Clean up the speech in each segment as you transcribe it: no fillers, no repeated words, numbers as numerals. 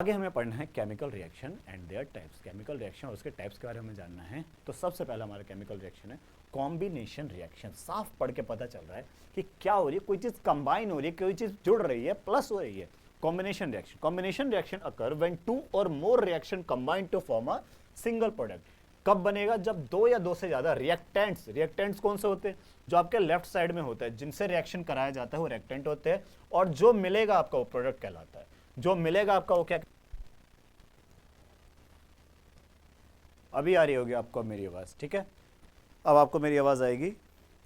आगे हमें पढ़ना है chemical reaction and there types. Chemical reaction और उसके टाइप्स के बारे में जानना है। तो सबसे पहला हमारा केमिकल रिएक्शन है कॉम्बिनेशन रिएक्शन। साफ पढ़ के पता चल रहा है कि क्या हो रही है, कोई चीज कंबाइन हो रही है, कोई चीज जुड़ रही है, प्लस हो रही है। Combination reaction, combination reaction occur when two or more reaction combine to form a single product. कब बनेगा? जब दो या दो से ज्यादा रिएक्टेंट्स, रिएक्टेंट्स कौन से होते हैं? जो आपके लेफ्ट साइड में होता है, जिनसे रिएक्शन कराया जाता है वो रिएक्टेंट होते हैं, और जो मिलेगा आपका वो प्रोडक्ट कहलाता है। जो मिलेगा आपका वो क्या? अभी आ रही होगी आपको मेरी आवाज, ठीक है? अब आपको मेरी आवाज आएगी।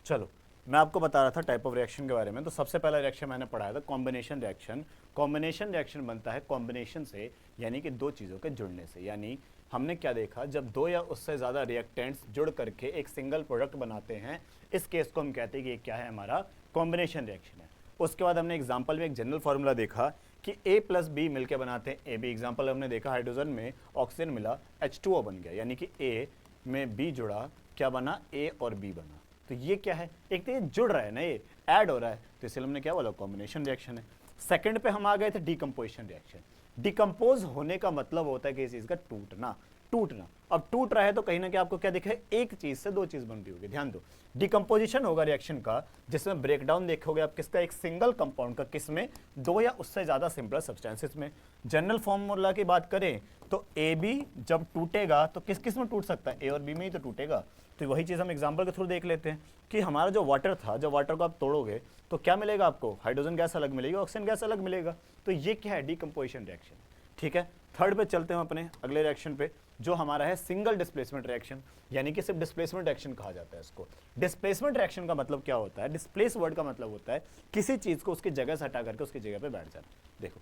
चलो, मैं आपको बता रहा था टाइप ऑफ रिएक्शन के बारे में। तो सबसे पहला रिएक्शन मैंने पढ़ाया था कॉम्बिनेशन रिएक्शन। कॉम्बिनेशन रिएक्शन बनता है कॉम्बिनेशन से, यानी कि दो चीज़ों के जुड़ने से। यानी हमने क्या देखा, जब दो या उससे ज़्यादा रिएक्टेंट्स जुड़ करके एक सिंगल प्रोडक्ट बनाते हैं, इस केस को हम कहते हैं कि ये क्या है, हमारा कॉम्बिनेशन रिएक्शन है। उसके बाद हमने एग्जाम्पल में एक जनरल फार्मूला देखा कि A प्लस बी मिलकर बनाते हैं ए बी। एग्जाम्पल हमने देखा, हाइड्रोजन में ऑक्सीजन मिला, H2O बन गया, यानी कि A में B जुड़ा, क्या बना? A और B बना। तो ये क्या है? एक तो ये जुड़ रहा है ना, ये ऐड हो रहा है, तो इसलिए हमने क्या बोला, कॉम्बिनेशन रिएक्शन है। सेकंड पे हम आ गए थे डिकम्पोजिशन रिएक्शन। डिकम्पोज होने का मतलब होता है किसी चीज का टूटना, टूटना। अब टूट रहा है तो कहीं ना कहीं आपको क्या दिखे, एक चीज से दो चीज बन रही होगी। ध्यान दो, डिकम्पोजिशन होगा रिएक्शन का, जिसमें ब्रेकडाउन देखोगे आप किसका, एक सिंगल कंपाउंड का, किसमें? दो या उससे ज्यादा सिंपल सब्सटेंसेस में। जनरल फॉर्मूला की बात करें तो ए बी जब टूटेगा तो किस किस में टूट सकता है? ए और बी में ही तो टूटेगा। तो वही चीज हम एग्जांपल के थ्रू देख लेते हैं कि हमारा जो वाटर था, जब वाटर को आप तोड़ोगे तो क्या मिलेगा आपको? हाइड्रोजन गैस अलग मिलेगी, ऑक्सीजन गैस अलग मिलेगा। तो ये क्या है? डिकम्पोजिशन रिएक्शन, ठीक है। थर्ड पे चलते हैं अपने अगले रिएक्शन पे, जो हमारा है सिंगल डिस्प्लेसमेंट रिएक्शन, यानी कि सिर्फ डिस्प्लेसमेंट रिएक्शन कहा जाता है इसको। डिस्प्लेसमेंट रिएक्शन का मतलब क्या होता है? डिस्प्लेस वर्ड का मतलब होता है किसी चीज को उसकी जगह से हटा करके उसकी जगह पे बैठ जाना। देखो,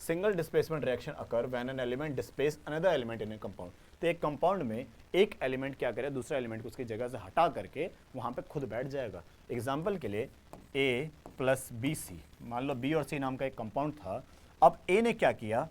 single displacement reaction occur when an element displace another element in A compound. तो एक कंपाउंड में एक एलिमेंट क्या करे, दूसरा एलिमेंट को उसकी जगह से हटा करके वहां पे खुद बैठ जाएगा। एग्जाम्पल के लिए ए प्लस बी सी, मान लो बी और सी नाम का एक कंपाउंड था। अब ए ने क्या किया,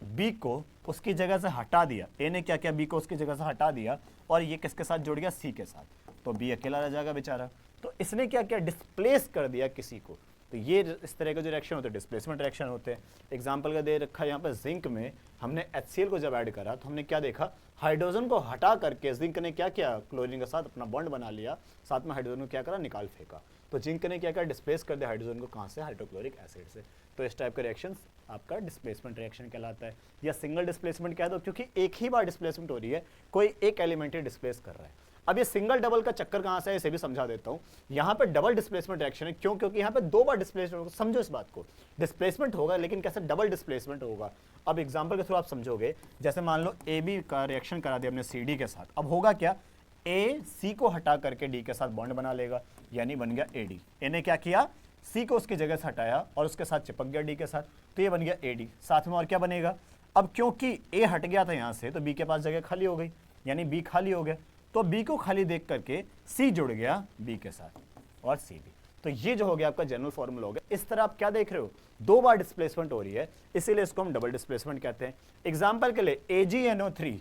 बी को उसकी जगह से हटा दिया। ए ने क्या किया, बी को उसकी जगह से हटा दिया, और ये किसके साथ जुड़ गया? सी के साथ। तो बी अकेला रह जाएगा बेचारा। तो इसने क्या किया, डिस्प्लेस कर दिया किसी को। तो ये इस तरह के जो रिएक्शन होते हैं डिस्प्लेसमेंट रिएक्शन होते हैं। एग्जांपल का दे रखा है यहाँ पर, जिंक में हमने HCl को जब ऐड करा तो हमने क्या देखा, हाइड्रोजन को हटा करके जिंक ने क्या किया, क्लोरीन के साथ अपना बॉन्ड बना लिया, साथ में हाइड्रोजन को क्या करा, निकाल फेंका। तो जिंक ने क्या किया, डिस्प्लेस कर दिया हाइड्रोजन को, कहाँ से? हाइड्रोक्लोरिक एसिड से। तो इस टाइप का रिएक्शन आपका डिस्प्लेसमेंट रिएक्शन कहलाता है, या सिंगल डिस्प्लेसमेंट कह दो, क्योंकि एक ही बार डिस्प्लेसमेंट हो रही है, कोई एक एलिमेंट ही डिस्प्लेस कर रहा है। अब ये सिंगल डबल का चक्कर कहां से है इसे भी समझा देता हूं। यहां पे डबल डिस्प्लेसमेंट रिएक्शन है, क्यों? क्योंकि यहां पे दो बार डिस्प्लेसमेंट होगा। समझो इस बात को, डिस्प्लेसमेंट होगा लेकिन कैसे? डबल डिस्प्लेसमेंट होगा। अब एग्जांपल के थ्रू आप समझोगे, जैसे मान लो ए बी का रिएक्शन करा दिया हमने सी डी के साथ। अब होगा क्या, ए सी को हटा करके डी के साथ बॉन्ड बना लेगा, यानी बन गया ए डी। ए ने क्या किया, सी को उसकी जगह से हटाया और उसके साथ चिपक गया डी के साथ, तो ये बन गया ए डी। साथ में और क्या बनेगा, अब क्योंकि ए हट गया था यहां से तो बी के पास जगह खाली हो गई, यानी बी खाली हो गया। तो बी को खाली देख करके सी जुड़ गया बी के साथ, और सी बी। तो ये जो हो गया आपका जनरल फॉर्मूला हो गया। इस तरह आप क्या देख रहे हो, दो बार डिस्प्लेसमेंट हो रही है, इसीलिए इसको हम डबल डिस्प्लेसमेंट कहते हैं। एग्जांपल के लिए AgNO3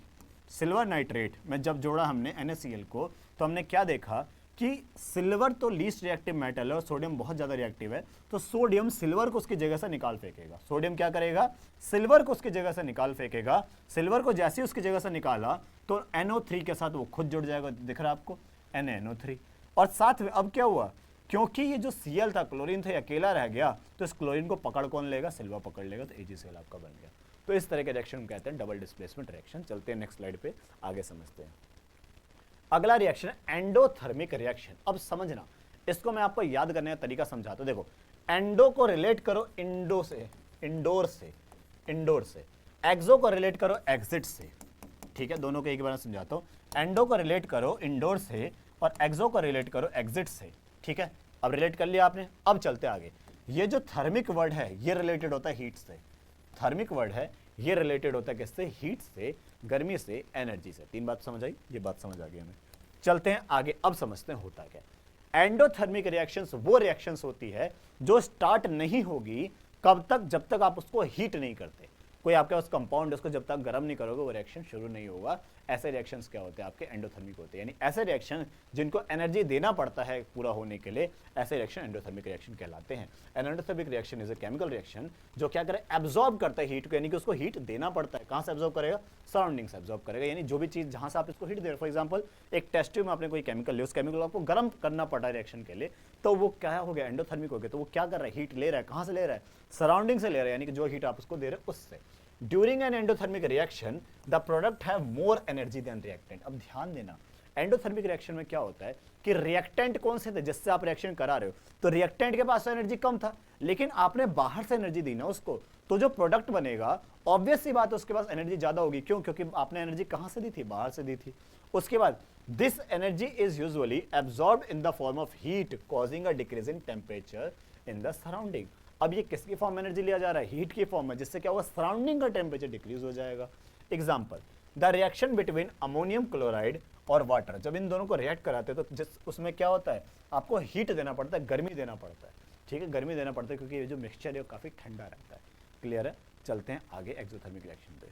सिल्वर नाइट्रेट में जब जोड़ा हमने NaCl को, तो हमने क्या देखा कि सिल्वर तो लीस्ट रिएक्टिव मेटल है और सोडियम बहुत ज्यादा रिएक्टिव है। तो सोडियम सिल्वर को उसकी जगह से निकाल फेंकेगा। सोडियम क्या करेगा, सिल्वर को उसकी जगह से निकाल फेंकेगा। सिल्वर को जैसे ही उसकी जगह से निकाला तो NO3 के साथ वो खुद जुड़ जाएगा, दिख रहा है आपको, NaNO3। और साथ में अब क्या हुआ, क्योंकि ये जो Cl था, क्लोरीन था, अकेला रह गया, तो इस क्लोरीन को पकड़ कौन लेगा, सिल्वर पकड़ लेगा, तो AgCl आपका बन गया। तो इस तरह के रिएक्शन कहते हैं डबल डिस्प्लेसमेंट रिएक्शन। चलते हैं नेक्स्ट स्लाइड पे, आगे समझते हैं। अगला रिएक्शन है एंडोथर्मिक रिएक्शन। अब समझना, इसको मैं आपको याद करने का तरीका समझाता हूं। देखो, एंडो को रिलेट करो इंडो से, इंडोर से, इंडोर से। एक्सो को रिलेट करो एग्जिट से, ठीक है। दोनों को एक बार समझाता हूं। एंडो को रिलेट करो इंडोर से और एक्सो को रिलेट करो एग्जिट से, ठीक है। अब रिलेट कर लिया आपने, अब चलते आगे। ये जो थर्मिक वर्ड है ये रिलेटेड होता है हीट से। थर्मिक वर्ड है ये रिलेटेड होता है किससे? हीट से, गर्मी से, एनर्जी से। तीन बात समझ आई, ये बात समझ आ गई हमें। चलते हैं आगे, अब समझते हैं होता क्या। एंडोथर्मिक रिएक्शंस वो रिएक्शंस होती है जो स्टार्ट नहीं होगी, कब तक? जब तक आप उसको हीट नहीं करते। कोई आपके पास कंपाउंड है, उसको जब तक गर्म नहीं करोगे वो रिएक्शन शुरू नहीं होगा। ऐसे रिएक्शंस क्या होते हैं आपके एंडोथर्मिक होते हैं, यानी ऐसे रिएक्शन जिनको एनर्जी देना पड़ता है पूरा होने के लिए, ऐसे रिएक्शन एंडोथर्मिक रिएक्शन कहलाते हैं। N endothermic reaction is a chemical reaction जो क्या करे, एब्जॉर्ब करता है हीट को, यानी कि उसको हीट देना पड़ता है। कहाँ से एब्जॉर्ब करेगा, सराउंडिंग से एब्जॉर्ब करेगा, यानी जो भी चीज जहां से आप इसको हीट दे रहे हो, फॉर एग्जांपल एक टेस्ट ट्यूब में आपने कोई केमिकल लिया, उस केमिकल को आपको गर्म करना पड़ा रिएक्शन के लिए, तो वो क्या हो गया, एंडोथर्मिक हो गया। तो वो क्या कर रहा है, हीट ले रहा है। कहां से ले रहा है, सराउंडिंग से ले रहा है, यानी कि जो हीट आप उसको दे रहे हो उससे। During an endothermic reaction the product have more energy than reactant. अब ध्यान देना, एंडोथर्मिक रिएक्शन में क्या होता है कि रिएक्टेंट कौन से थे जिससे आप रिएक्शन करा रहे हो, तो रिएक्टेंट के पास एनर्जी कम था, लेकिन आपने बाहर से एनर्जी दी ना उसको, तो जो प्रोडक्ट बनेगा ऑब्वियस सी बात है उसके पास एनर्जी ज्यादा होगी। क्यों, क्योंकि आपने एनर्जी कहां से दी थी, बाहर से दी थी। उसके बाद this energy is usually absorb in the form of heat causing a decrease in temperature in the surrounding. अब ये किसकी फॉर्म में एनर्जी लिया जा रहा है, हीट की फॉर्म में, जिससे क्या होगा, सराउंडिंग का टेम्परेचर डिक्रीज हो जाएगा। Example, the reaction between ammonium chloride और वाटर, जब इन दोनों को रिएक्ट कराते हैं तो उसमें क्या होता है, आपको हीट देना पड़ता है, गर्मी देना पड़ता है। ठीक है, गर्मी देना पड़ता है क्योंकि ये जो मिक्सचर है वो काफी ठंडा रहता है। क्लियर है, चलते हैं आगे एक्सोथर्मिक रिएक्शन पे।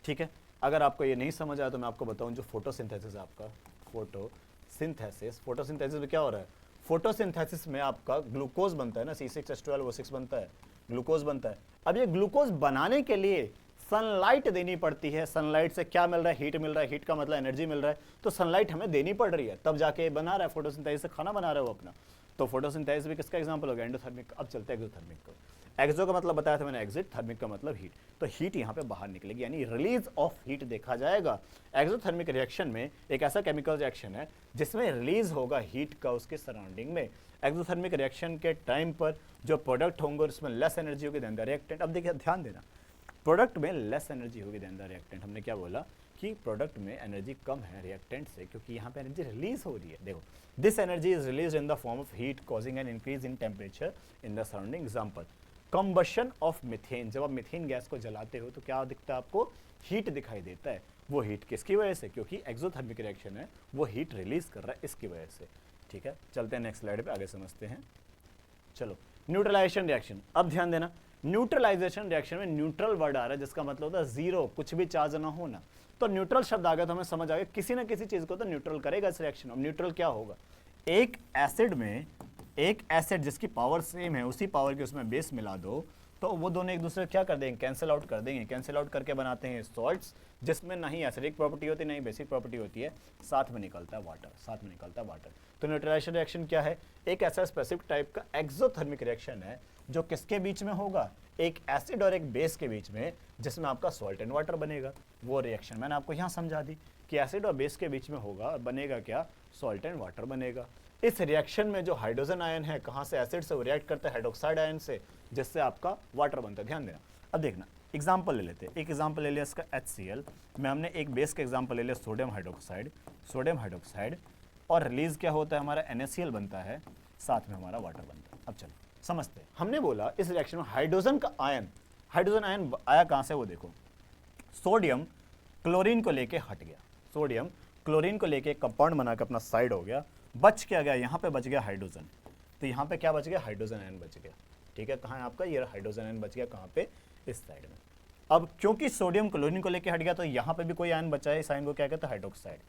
ठीक है, अगर आपको ये नहीं समझ आया तो मैं आपको बताऊं, जो फोटोसिंथेसिस है आपका, फोटोसिंथेसिस में क्या हो रहा है, फोटोसिंथेसिस में आपका ग्लूकोज बनता है ना, C6H12O6 बनता है, ग्लूकोज बनता है। अब ये ग्लूकोज बनाने के लिए सनलाइट देनी पड़ती है। सनलाइट से क्या मिल रहा है, हीट मिल रहा है, हीट का मतलब एनर्जी मिल रहा है, तो सनलाइट हमें देनी पड़ रही है, तब जाके बना रहा है, फोटोसिंथेसिस से खाना बना रहा है वो अपना। तो फोटोसिंथेसिस भी किसका एग्जांपल हो गया, एंडोथर्मिक। अब चलते हैं एक्सोथर्मिक को। एक्सो का मतलब बताया था मैंने एग्जिट, थर्मिक का मतलब हीट, तो हीट यहाँ पे बाहर निकलेगी, यानी रिलीज ऑफ हीट देखा जाएगा। एक्सोथर्मिक रिएक्शन में एक ऐसा केमिकल रिएक्शन है जिसमें रिलीज होगा हीट का उसके सराउंडिंग में। एक्सोथर्मिक रिएक्शन के टाइम पर जो प्रोडक्ट होंगे उसमें लेस एनर्जी होगी देन द रिएक्टेंट। अब देखिए ध्यान देना, प्रोडक्ट में लेस एनर्जी होगी देन द रिएक्टेंट। हमने क्या बोला कि प्रोडक्ट में एनर्जी कम है रिएक्टेंट से, क्योंकि यहाँ पे एनर्जी रिलीज हो रही है। देखो, this energy is release in the form of heat causing an increase in temperature in the surrounding. Example, combustion of methane, जब आप मीथेन गैस को जलाते हो तो क्या दिखता है आपको, हीट दिखाई देता है। वो हीट किसकी वजह से, क्योंकि एक्सोथर्मिक रिएक्शन है, वो हीट रिलीज कर रहा है इसकी वजह से। ठीक है, चलते हैं नेक्स्ट स्लाइड पे, आगे समझते हैं। चलो, न्यूट्रलाइजेशन रिएक्शन। अब ध्यान देना, न्यूट्रलाइजेशन रिएक्शन में न्यूट्रल वर्ड आ रहा है जिसका मतलब होता है जीरो, कुछ भी चार्ज ना होना। तो न्यूट्रल शब्द आ गया तो हमें समझ आ गया किसी ना किसी चीज को तो न्यूट्रल करेगा इस रिएक्शन। अब न्यूट्रल क्या होगा, एक एसिड में एक एसिड जिसकी पावर सेम है, उसी पावर के उसमें बेस मिला दो तो वो दोनों एक दूसरे क्या कर देंगे, कैंसिल आउट कर देंगे। कैंसिल आउट करके बनाते हैं सॉल्ट्स, जिसमें ना ही एसिडिक प्रॉपर्टी होती है ना ही बेसिक प्रॉपर्टी होती है, साथ में निकलता है वाटर, साथ में निकलता है वाटर। तो न्यूट्रलाइजेशन रिएक्शन क्या है, एक ऐसा स्पेसिफिक टाइप का एक्सोथर्मिक रिएक्शन है जो किसके बीच में होगा, एक एसिड और एक बेस के बीच में, जिसमें आपका सॉल्ट एंड वाटर बनेगा। वो रिएक्शन मैंने आपको यहाँ समझा दी कि एसिड और बेस के बीच में होगा और बनेगा क्या, सॉल्ट एंड वाटर बनेगा। इस रिएक्शन में जो हाइड्रोजन आयन है कहाँ से, एसिड से वो रिएक्ट करता है हाइड्रोक्साइड आयन से, जिससे आपका वाटर बनता है। ध्यान देना, अब देखना एग्जाम्पल ले लेते हैं। एक एग्जाम्पल ले लिया इसका HCl में, हमने एक बेस का एग्जाम्पल ले लिया सोडियम हाइड्रोक्साइड, और रिलीज क्या होता है हमारा, NaCl बनता है, साथ में हमारा वाटर बनता है। अब चलो समझते हैं। हमने बोला इस रिएक्शन में हाइड्रोजन आयन आया कहाँ से, वो देखो, सोडियम क्लोरीन को लेके हट गया, सोडियम क्लोरीन को लेके कंपाउंड बना के अपना साइड हो गया, बच क्या गया, यहाँ पे बच गया हाइड्रोजन। तो यहाँ पे क्या बच गया, हाइड्रोजन आयन बच गया। ठीक है, कहाँ है आपका, ये हाइड्रोजन आयन बच गया, कहाँ पे, इस साइड में। अब क्योंकि सोडियम क्लोरीन को लेके हट गया तो यहाँ पे भी कोई आयन बचा है, इस आयन को क्या कहते हैं, हाइड्रोक्साइड,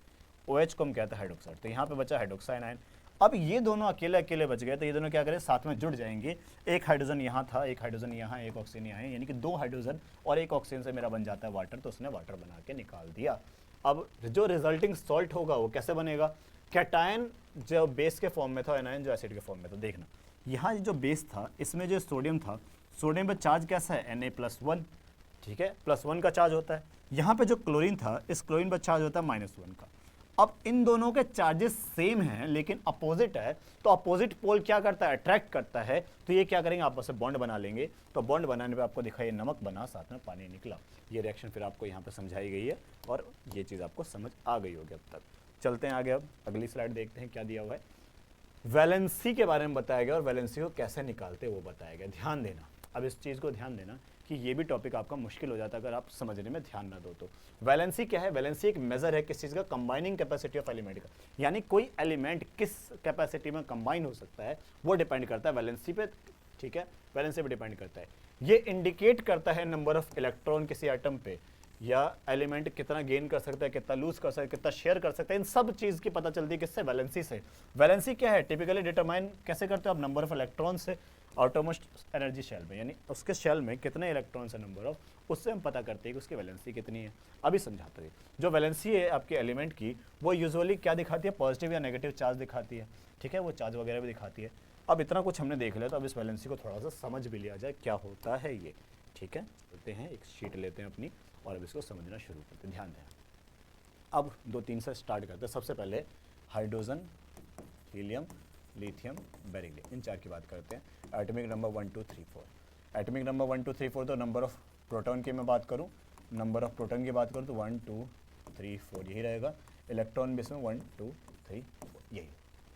OH को हम कहते हैं हाइड्रोक्साइड। तो यहाँ पे बचा हाइड्रोक्साइड आयन। अब ये दोनों अकेले अकेले बच गए तो ये दोनों क्या करें, साथ में जुड़ जाएंगे। एक हाइड्रोजन यहाँ था, एक हाइड्रोजन यहाँ, एक ऑक्सीजन यहाँ है, यानी कि 2 हाइड्रोजन और 1 ऑक्सीजन से मेरा बन जाता है वाटर। तो उसने वाटर बना के निकाल दिया। अब जो रिजल्टिंग सॉल्ट होगा वो कैसे बनेगा, कैटायन जो बेस के फॉर्म में था, एनायन जो एसिड के फॉर्म में था। देखना यहाँ जो बेस था इसमें जो सोडियम था, सोडियम पे चार्ज कैसा है, Na+1। ठीक है, +1 का चार्ज होता है। यहाँ पे जो क्लोरीन था, इस क्लोरीन पर चार्ज होता है -1 का। अब इन दोनों के चार्जेस सेम हैं लेकिन अपोजिट है, तो अपोजिट पोल क्या करता है, अट्रैक्ट करता है। तो ये क्या करेंगे, आपस में बॉन्ड बना लेंगे। तो बॉन्ड बनाने पे आपको दिखाई नमक बना, साथ में पानी निकला। ये रिएक्शन फिर आपको यहाँ पे समझाई गई है और ये चीज़ आपको समझ आ गई होगी अब तक। चलते हैं आगे, अब अगली स्लाइड देखते हैं क्या दिया हुआ है। वैलेंसी के बारे में बताया गया और वैलेंसी को कैसे निकालते वो बताया गया। ध्यान देना, अब इस चीज़ को ध्यान देना कि ये भी टॉपिक आपका मुश्किल हो जाता है अगर आप समझने में ध्यान ना दो तो। वैलेंसी क्या है, वैलेंसी एक मेजर है किस चीज़ का, कंबाइनिंग कैपेसिटी ऑफ एलिमेंट का, यानी कोई एलिमेंट किस कैपेसिटी में कंबाइन हो सकता है वो डिपेंड करता है वैलेंसी पे। ठीक है, वैलेंसी पे डिपेंड करता है। ये इंडिकेट करता है नंबर ऑफ इलेक्ट्रॉन किसी एटम पे, या एलिमेंट कितना गेन कर सकता है, कितना लूज कर सकता है, कितना शेयर कर सकता है, इन सब चीज़ की पता चलती है किससे, वैलेंसी से। वैलेंसी क्या है, टिपिकली डिटरमाइन कैसे करते हो आप, नंबर ऑफ इलेक्ट्रॉन से आउटरमोस्ट एनर्जी शेल में, यानी उसके शेल में कितने इलेक्ट्रॉन्स है नंबर ऑफ, उससे हम पता करते हैं कि उसकी वैलेंसी कितनी है। अभी समझाते हैं, जो वैलेंसी है आपके एलिमेंट की, वो यूजुअली क्या दिखाती है, पॉजिटिव या नेगेटिव चार्ज दिखाती है, ठीक है, वो चार्ज वगैरह भी दिखाती है। अब इतना कुछ हमने देख लिया, तो अब इस वैलेंसी को थोड़ा सा समझ भी लिया जाए क्या होता है ये, ठीक है। चलते हैं, एक शीट लेते हैं अपनी और अब इसको समझना शुरू करते हैं, ध्यान दें। अब 2-3 से स्टार्ट करते हैं। सबसे पहले हाइड्रोजन, हीलियम, लिथियम, बेरिलियम, इन 4 की बात करते हैं। एटॉमिक नंबर 1 2 3 4, एटॉमिक नंबर 1 2 3 4, तो नंबर ऑफ प्रोटॉन की मैं बात करूं, नंबर ऑफ प्रोटॉन की बात करूं तो 1 2 3 4 यही रहेगा। इलेक्ट्रॉन भी इसमें 1 2 3 4 यही,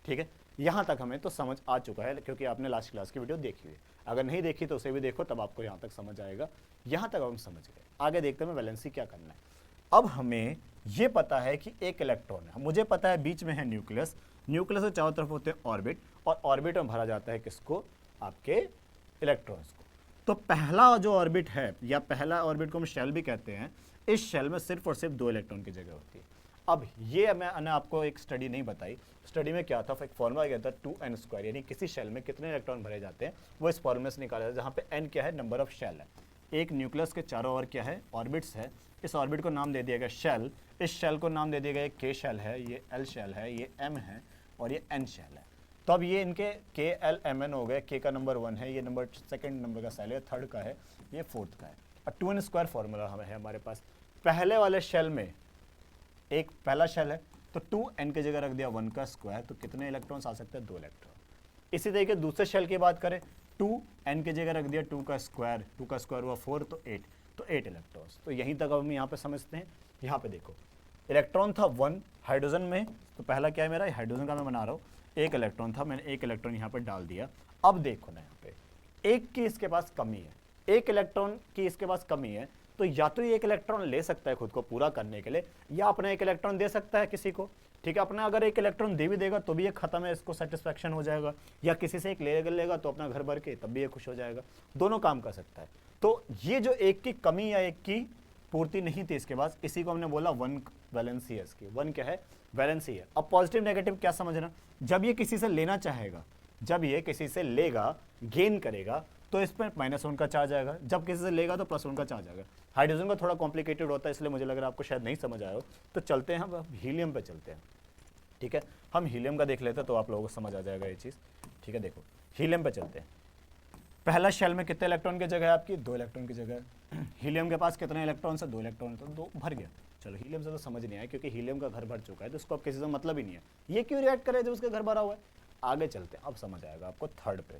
ठीक है। यहाँ तक हमें तो समझ आ चुका है, क्योंकि आपने लास्ट क्लास की वीडियो देखी हुई है। अगर नहीं देखी तो उसे भी देखो, तब आपको यहाँ तक समझ आएगा। यहाँ तक हम समझ गए, आगे देखते हैं वैलेंसी क्या करना है। अब हमें ये पता है कि एक इलेक्ट्रॉन है, मुझे पता है बीच में है न्यूक्लियस, न्यूक्लियस के चारों तरफ होते हैं ऑर्बिट, और ऑर्बिट में भरा जाता है किसको, आपके इलेक्ट्रॉन्स को। तो पहला जो ऑर्बिट है, या पहला ऑर्बिट को हम शेल भी कहते हैं, इस शेल में सिर्फ और सिर्फ 2 इलेक्ट्रॉन की जगह होती है। अब ये मैंने आपको एक स्टडी नहीं बताई, स्टडी में क्या था, एक फॉर्मूला क्या था 2n², यानी किसी शेल में कितने इलेक्ट्रॉन भरे जाते हैं वो इस फॉर्मूले से निकाला जाता है, जहाँ पे n क्या है, नंबर ऑफ शेल है। एक न्यूक्लियस के चारों ओर क्या है, ऑर्बिट्स है, इस ऑर्बिट को नाम दे दिया गया शेल, इस शेल को नाम दे दिया गया k शेल है, ये l शेल है, ये m है और ये n शेल है। तो अब ये इनके k l m n हो गए, k का नंबर 1 है, ये नंबर सेकंड नंबर का शेल है, थर्ड का है, ये फोर्थ का है। और 2n² फॉर्मूला है हमारे पास। पहले वाले शेल में एक पहला शेल है, तो 2n की जगह रख दिया 1 का स्क्वायर, तो कितने इलेक्ट्रॉन्स आ सकते हैं, 2 इलेक्ट्रॉन। इसी तरीके दूसरे शेल की बात करें, 2n की जगह रख दिया 2 का स्क्वायर, 2 का स्क्वायर हुआ 4, तो 8, तो 8 इलेक्ट्रॉन्स। तो यहीं तक अब हम यहाँ पे समझते हैं। यहाँ पे देखो, इलेक्ट्रॉन था 1 हाइड्रोजन में, तो पहला क्या है मेरा, हाइड्रोजन का मैं बना रहा हूँ, एक इलेक्ट्रॉन था, मैंने एक इलेक्ट्रॉन यहाँ पर डाल दिया। अब देखो ना, यहाँ पे एक की इसके पास कमी है, एक इलेक्ट्रॉन की इसके पास कमी है, तो या तो ये एक इलेक्ट्रॉन ले सकता है खुद को पूरा करने के लिए, या अपना एक इलेक्ट्रॉन दे सकता है किसी को, ठीक है। अपना अगर एक इलेक्ट्रॉन दे भी देगा तो भी ये खत्म है, इसको सेटिस्फैक्शन हो जाएगा, या किसी से एक ले लेगा तो अपना घर भर के तब भी ये खुश हो जाएगा, दोनों काम कर सकता है। तो ये जो एक की कमी या एक की पूर्ति नहीं थी इसके पास, इसी को हमने बोला 1 वैलेंसी है इसकी। 1 क्या है, वैलेंसी है। अब पॉजिटिव नेगेटिव क्या समझना, जब ये किसी से लेना चाहेगा, जब ये किसी से लेगा, गेन करेगा, तो इस पर -1 का चार्ज आएगा, जब किसी से लेगा तो +1 का चार्ज आएगा। हाइड्रोजन का थोड़ा कॉम्प्लिकेटेड होता है, इसलिए मुझे लग रहा है आपको शायद नहीं समझ आया हो। तो चलते हैं हम हीलियम पे चलते हैं, ठीक है। हम हीलियम का देख लेते हैं तो आप लोगों को समझ आ जाएगा ये चीज़, ठीक है। देखो हीलियम पे चलते हैं। पहला शेल में कितने इलेक्ट्रॉन की जगह है आपकी, 2 इलेक्ट्रॉन की जगह है। हीलियम के पास कितने इलेक्ट्रॉन है, 2 इलेक्ट्रॉन, तो 2 भर गया। चलो हीलियम से तो समझ नहीं आया, क्योंकि हीलियम का घर भर चुका है, तो उसको अब किसी से मतलब ही नहीं है, ये क्यों रिएक्ट करे जब उसका घर भरा हुआ है। आगे चलते हैं, अब समझ आएगा आपको थर्ड पे।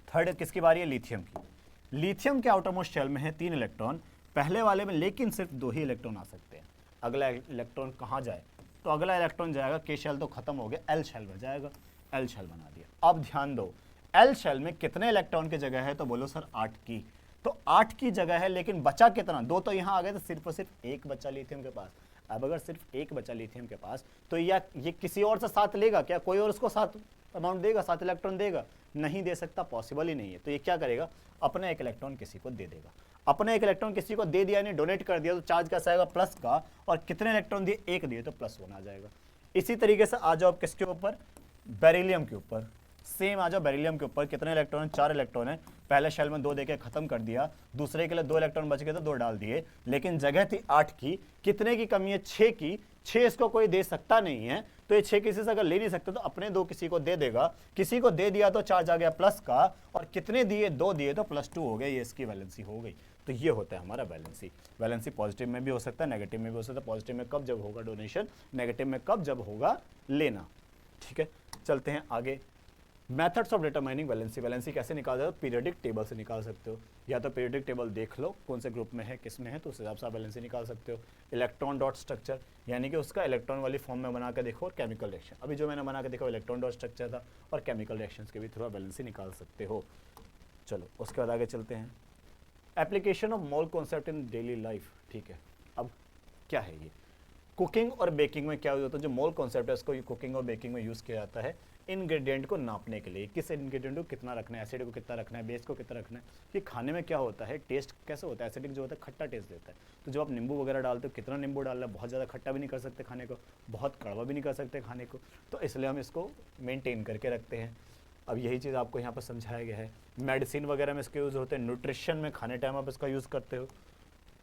थर्ड किसकी बारी है, लिथियम की। लिथियम के आउटरमोस्ट शेल में है 3 इलेक्ट्रॉन, पहले वाले में लेकिन सिर्फ 2 ही इलेक्ट्रॉन आ सकते हैं। अगला इलेक्ट्रॉन कहाँ जाए, तो अगला इलेक्ट्रॉन जाएगा, के शेल तो खत्म हो गया, एल शेल में जाएगा, एल शेल बना दिया। अब ध्यान दो, एल शेल में कितने इलेक्ट्रॉन की जगह है, तो बोलो सर 8 की। तो 8 की जगह है, लेकिन बचा कितना, 2 तो यहाँ आ गए, तो सिर्फ और सिर्फ 1 बचा लिथियम के पास। अब अगर सिर्फ 1 बचा लिथियम के पास, तो या ये किसी और से साथ लेगा क्या, कोई और उसको साथ अमाउंट देगा, 7 इलेक्ट्रॉन देगा, नहीं दे सकता, पॉसिबल ही नहीं है। तो ये क्या करेगा, अपना एक इलेक्ट्रॉन किसी को दे देगा। अपना एक इलेक्ट्रॉन किसी को दे दिया, यानी डोनेट कर दिया, तो चार्ज कैसा आएगा, प्लस का। और कितने इलेक्ट्रॉन दिए, 1 दिए, तो +1 आ जाएगा। इसी तरीके से आ जाओ किसके ऊपर, बेरिलियम के ऊपर। सेम आ जाओ बेरिलियम के ऊपर, कितने इलेक्ट्रॉन है, 4 इलेक्ट्रॉन है। पहले शेल में 2 देके खत्म कर दिया, दूसरे के लिए 2 इलेक्ट्रॉन बच गए तो 2 डाल दिए, लेकिन जगह थी 8 की। कितने की कमी है, 6 की। 6 इसको कोई दे सकता नहीं है, तो ये 6 किसी से अगर ले नहीं सकते तो अपने 2 किसी को दे देगा। किसी को दे दिया तो चार्ज आ गया प्लस का, और कितने दिए, 2 दिए तो +2 हो गया, ये इसकी वैलेंसी हो गई। तो ये होता है हमारा वैलेंसी। वैलेंसी पॉजिटिव में भी हो सकता है, नेगेटिव में भी हो सकता है। पॉजिटिव में कब जब होगा डोनेशन, नेगेटिव में कब जब होगा लेना, ठीक है। चलते हैं आगे, methods of determining valency. Valency कैसे निकाल सकते हो, पीरियडिक टेबल से निकाल सकते हो, या तो पीरियडिक टेबल देख लो कौन से ग्रुप में है, किस में है, तो उस हिसाब से आप वैलेंसी निकाल सकते हो। इलेक्ट्रॉन डॉट स्ट्रक्चर, यानी कि उसका इलेक्ट्रॉन वाली फॉर्म में बना के देखो, और केमिकल रिएक्शन, अभी जो मैंने बना के देखो इलेक्ट्रॉन डॉट स्ट्रक्चर था, और केमिकल रिएक्शन के भी थ्रू आप वैलेंसी निकाल सकते हो। चलो उसके बाद आगे चलते हैं, application of mole concept in daily life, ठीक है। अब क्या है ये, कुकिंग और बेकिंग में क्या होता है, जो मोल कॉन्सेप्ट है उसको कुकिंग और बेकिंग में यूज़ किया जाता है। इंग्रेडिएंट को नापने के लिए, किस इंग्रेडिएंट को कितना रखना है, एसिड को कितना रखना है, बेस को कितना रखना है, कि खाने में क्या होता है, टेस्ट कैसे होता है। एसिडिक जो होता है खट्टा टेस्ट देता है, तो जब आप नींबू वगैरह डालते हो कितना नींबू डालना है, बहुत ज़्यादा खट्टा भी नहीं कर सकते खाने को, बहुत कड़वा भी नहीं कर सकते खाने को, तो इसलिए हम इसको मेनटेन करके रखते हैं। अब यही चीज़ आपको यहाँ पर समझाया गया है। मेडिसिन वगैरह में इसके यूज़ होते हैं, न्यूट्रिशन में खाने टाइम आप इसका यूज़ करते हो।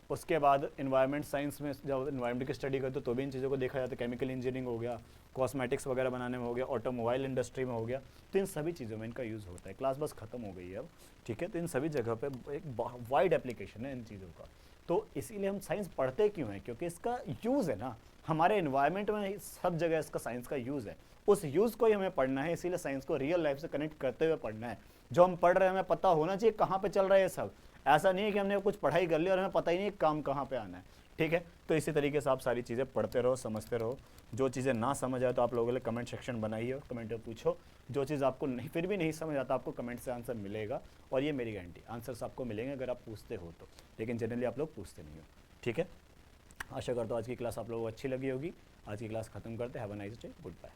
उसके बाद इन्वायरमेंट साइंस में जब इन्वायरमेंट की स्टडी करते हो तो भी इन चीज़ों को देखा जाता है। केमिकल इंजीनियरिंग हो गया, कॉस्मेटिक्स वगैरह बनाने में हो गया, ऑटोमोबाइल इंडस्ट्री में हो गया, तो इन सभी चीज़ों में इनका यूज़ होता है। क्लास बस खत्म हो गई है अब, ठीक है। तो इन सभी जगह पे एक वाइड एप्लीकेशन है इन चीज़ों का। तो इसीलिए हम साइंस पढ़ते क्यों हैं, क्योंकि इसका यूज़ है ना हमारे इन्वायरमेंट में, सब जगह इसका साइंस का यूज़ है। उस यूज़ को ही हमें पढ़ना है, इसीलिए साइंस को रियल लाइफ से कनेक्ट करते हुए पढ़ना है। जो हम पढ़ रहे हैं हमें पता होना चाहिए कहाँ पे चल रहा है ये सब। ऐसा नहीं है कि हमने कुछ पढ़ाई कर ली और हमें पता ही नहीं काम कहाँ पे आना है, ठीक है। तो इसी तरीके से आप सारी चीज़ें पढ़ते रहो, समझते रहो। जो चीज़ें ना समझ आए तो आप लोगों के लिए कमेंट सेक्शन बनाइए, कमेंट में पूछो। जो चीज़ आपको नहीं, फिर भी नहीं समझ आता, आपको कमेंट से आंसर मिलेगा, और ये मेरी गारंटी, आंसर्स आपको मिलेंगे अगर आप पूछते हो तो। लेकिन जनरली आप लोग पूछते नहीं हो, ठीक है। आशा करता हूँ आज की क्लास आप लोगों को अच्छी लगी होगी। आज की क्लास खत्म करते हैं। Have a nice day, good bye.